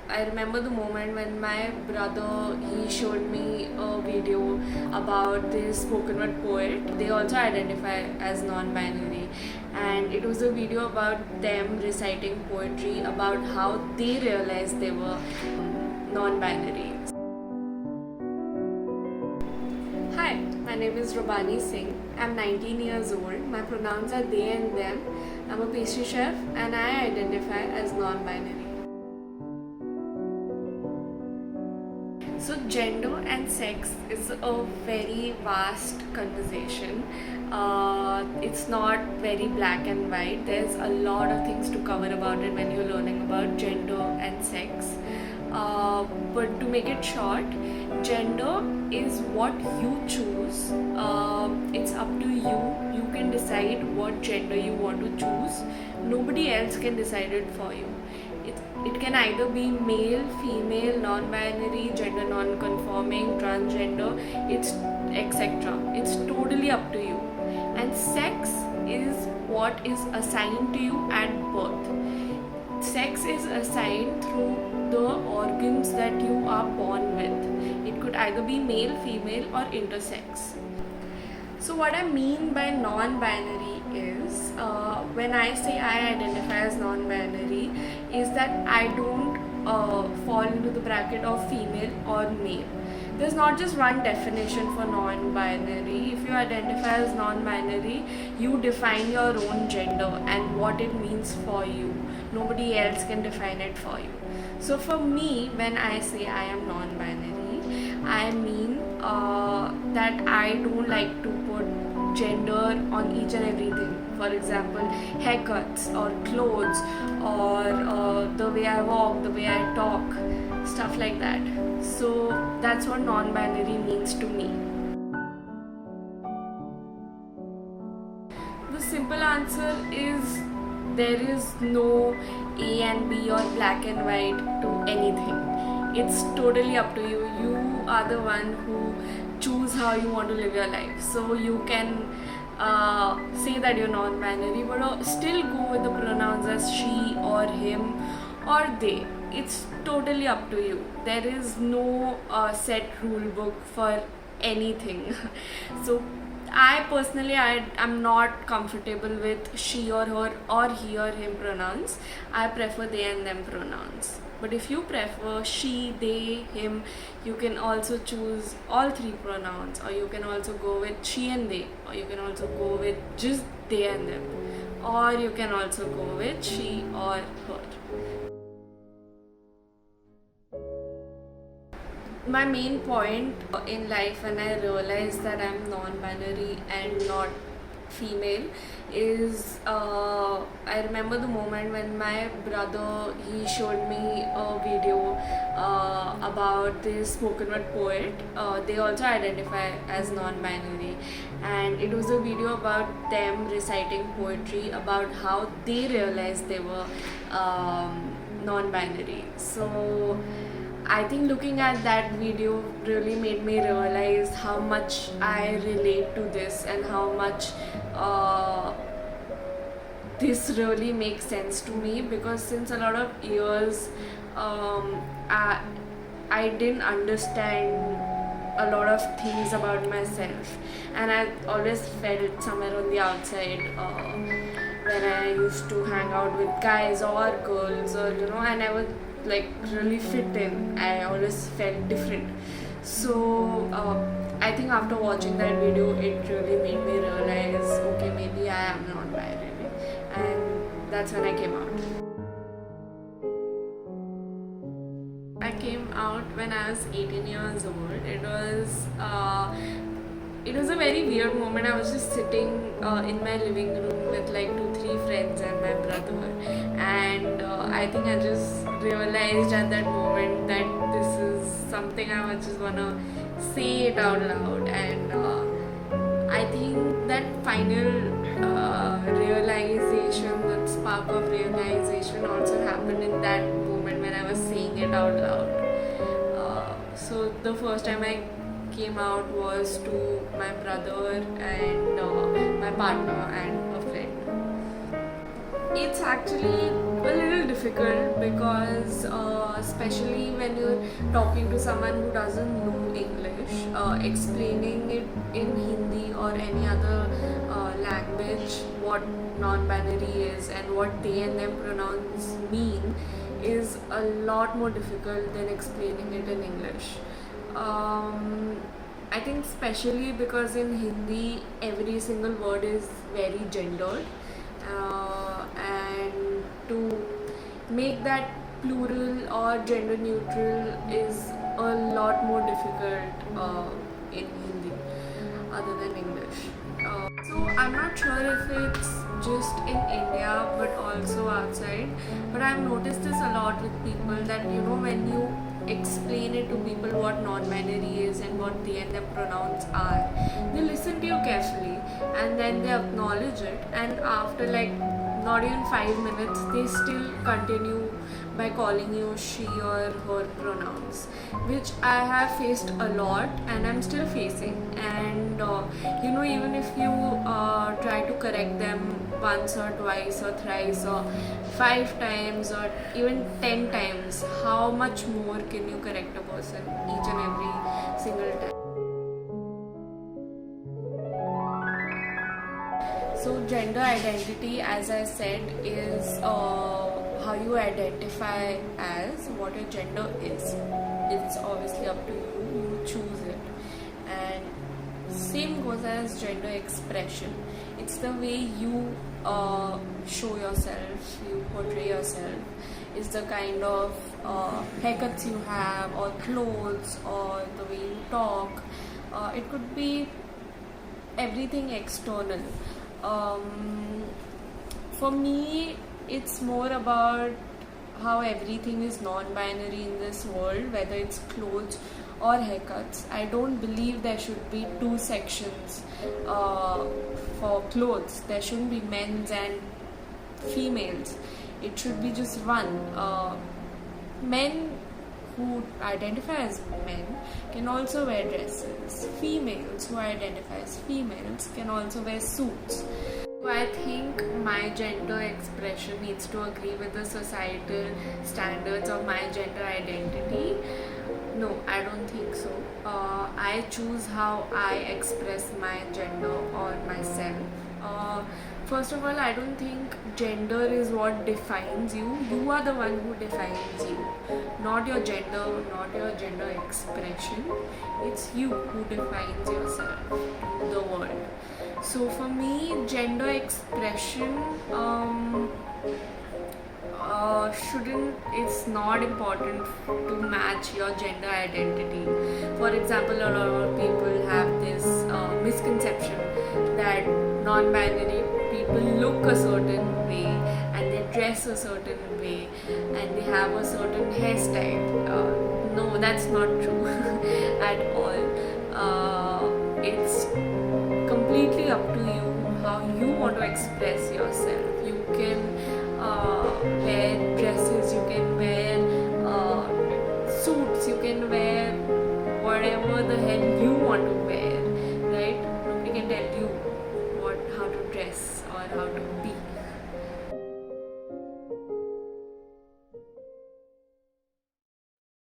I remember the moment when my brother, he showed me a video about this spoken word poet. They also identify as non-binary, and it was a video about them reciting poetry about how they realized they were non-binary. Hi, my name is Robani Singh. I'm 19 years old. My pronouns are they and them. I'm a pastry chef and I identify as non-binary. So gender and sex is a very vast conversation. It's not very black and white. There's a lot of things to cover about it when you're learning about gender and sex. But to make it short, gender is what you choose. It's up to you. You can decide what gender you want to choose. Nobody else can decide it for you. It can either be male, female, non-binary, gender non-conforming, transgender, it's etc. It's totally up to you. And sex is what is assigned to you at birth. Sex is assigned through the organs that you are born with. It could either be male, female, or intersex. So what I mean by non-binary is when I say I identify as non-binary is that I don't fall into the bracket of female or male. There's not just one definition for non-binary. If you identify as non-binary, you define your own gender and what it means for you. Nobody else can define it for you. So for me, when I say I am non-binary, I mean that I don't like to put gender on each and everything. For example, haircuts or clothes or the way I walk, the way I talk, stuff like that. So that's what non-binary means to me. The simple answer is there is no A and B or black and white to anything. It's totally up to you. You are the one who choose how you want to live your life. So you can say that you're non-binary, but still go with the pronouns as she or him or they. It's totally up to you. There is no set rule book for anything. So I personally, am not comfortable with she or her or he or him pronouns. I prefer they and them pronouns. But if you prefer she, they, him, you can also choose all three pronouns, or you can also go with she and they, or you can also go with just they and them, or you can also go with she or her. My main point in life when I realized that I'm non-binary and not female is I remember the moment when my brother, he showed me a video about this spoken word poet. They also identify as non-binary, and it was a video about them reciting poetry about how they realized they were non-binary. So I think looking at that video really made me realize how much I relate to this and how much this really makes sense to me, because since a lot of years I didn't understand a lot of things about myself, and I always felt somewhere on the outside when I used to hang out with guys or girls, or I never really fit in. I always felt different. So I think after watching that video, it really made me realize, okay, maybe I am non-binary, and that's when I came out. I came out when I was 18 years old. It was a very weird moment. I was just sitting in my living room with 2-3 friends and my brother, and I think I just realized at that moment that this is something I just wanna say it out loud. And I think that final realization, that spark of realization, also happened in that moment when I was saying it out loud. So the first time I came out was to my brother and my partner and a friend. It's actually a little difficult because especially when you're talking to someone who doesn't know English, explaining it in Hindi or any other language what non-binary is and what they and them pronouns mean is a lot more difficult than explaining it in English. I think especially because in Hindi every single word is very gendered, and to make that plural or gender neutral is a lot more difficult in Hindi other than English. So I'm not sure if it's just in India but also outside, but I've noticed this a lot with people that when you explain it to people what non-binary is and what they and their pronouns are, they listen to you carefully and then they acknowledge it, and after like not even 5 minutes they still continue by calling you she or her pronouns, which I have faced a lot and I'm still facing. And even if you try to correct them once or twice or thrice or 5 times or even 10 times, how much more can you correct a person each and every single time? So, gender identity, as I said, is how you identify as, what your gender is. It's obviously up to you, you choose it. And same goes as gender expression. It's the way you show yourself, you portray yourself. It's the kind of haircuts you have, or clothes, or the way you talk. It could be everything external. For me, it's more about how everything is non-binary in this world, whether it's clothes or haircuts. I don't believe there should be two sections for clothes. There shouldn't be men's and females. It should be just one. Men who identify as men can also wear dresses. Females who identify as females can also wear suits. So I think my gender expression needs to agree with the societal standards of my gender identity. No, I don't think so. I choose how I express my gender or myself. First of all, I don't think gender is what defines you. You are the one who defines you, not your gender, not your gender expression. It's you who defines yourself to the world. So for me, gender expression it's not important to match your gender identity. For example, a lot of people have this misconception that non-binary people look a certain way and they dress a certain way and they have a certain hairstyle. No, that's not true at all. It's completely up to you how you want to express yourself. You can wear dresses, you can wear suits, you can wear whatever the hell you want to wear, right? Nobody can tell you how to dress or how to be.